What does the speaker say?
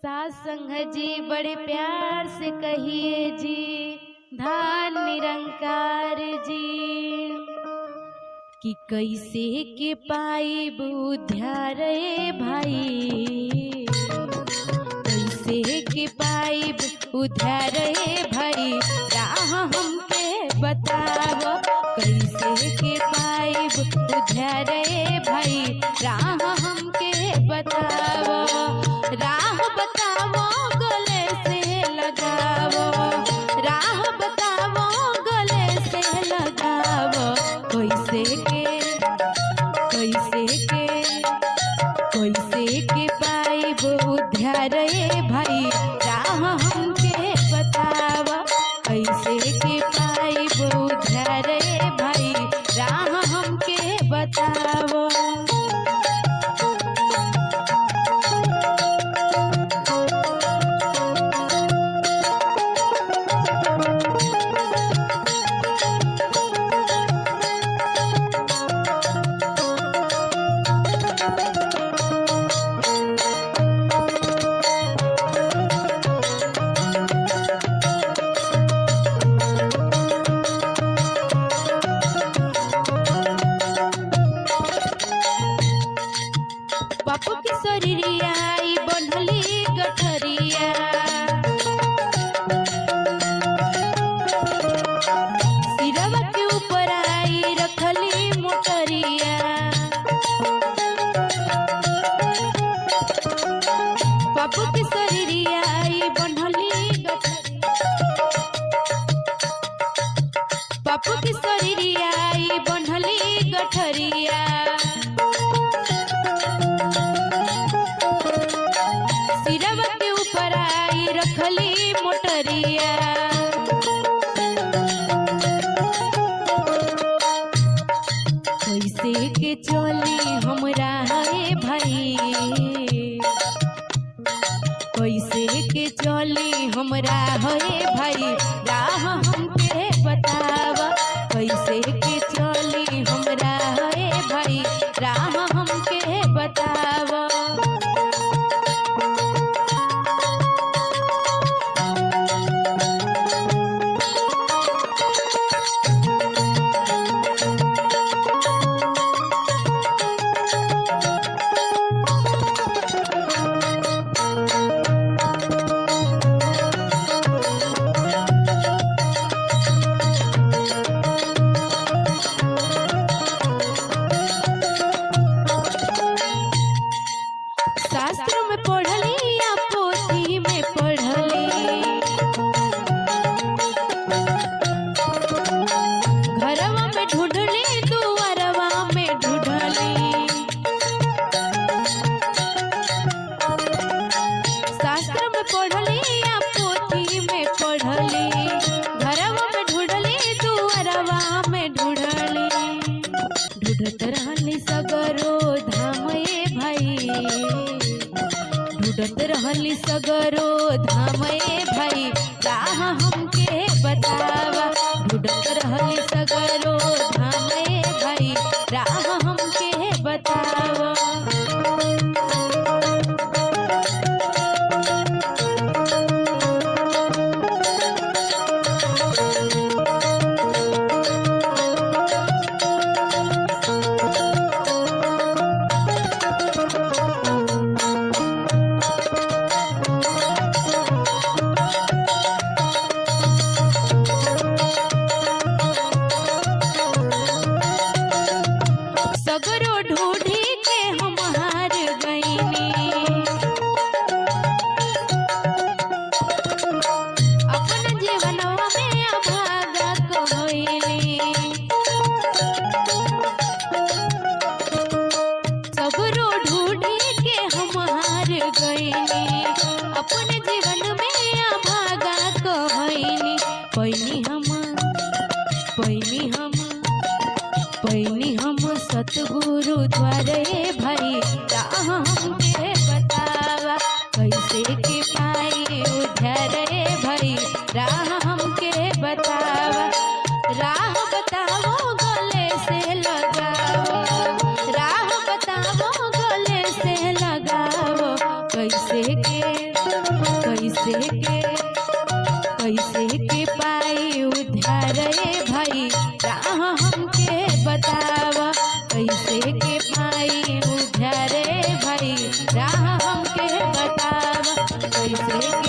सास संग जी बड़े प्यार से कहिए जी, धान निरंकार जी कि कैसे के पाई बुद्धिया रे भाई, कैसे के पाई बुद्धिया रे भाई, राह हमके बताओ कैसे के पाई बुद्धिया रे भाई, राह हमके बताओ, राह बताओ गले से लगाओ, राह बताओ गले से लगाओ, कैसे के पाई बुद्धिया रे भाई, राह हमके बताओ कैसे के पाई बुद्धिया रे भाई, राह हमके बताओ। बापू की शरीरिया बनली गठरिया, सिरवा के ऊपर आई रखली मोटरिया, बापू की शरीरिया बनली गठरिया, बापू की शरीरिया बनली गठरिया, सिरवा के ऊपर आई रखली मोटरिया, कैसे के चली हमरा है भाई, कैसे के चली हमरा है भाई, राह हमके बतावा कैसे के चली हमरा है भाई, राह हमके बतावा। शास्त्र में पढ़ली या पोथी में पढ़ली, घरवा में ढूंढली दुआरवा में ढूंढली, शास्त्र में पढ़ली या पोथी में पढ़ली, घरवा में ढूंढली दुआरवा में ढूंढली, ढूंढत रहली सगरो धाम भाई, ढूंढत रहली सगरो धाम भाई, राह हमके बतावा, ढूंढत रहली सगरो धाम भाई, राह हमके बतावा। सगरो ढूंढी के हम हार गईनी, अपन जीवनवा में अभागा कहनी, सगरो ढूंढी के हम हार गईनी, अपन जीवन में अभागा कहनी, पैनी हम सतगुरु द्वारे भाई, राह हमके बतावा कैसे के पाई उद्धार रे भाई, राह हमके बतावा, राह बताओ गले से लगाओ, राह बताओ गले से लगाओ, कैसे के के पाई उद्धार भाई राह हमके बतावा। कैसे के पाई उद्धार भाई राह हमके बतावा। कैसे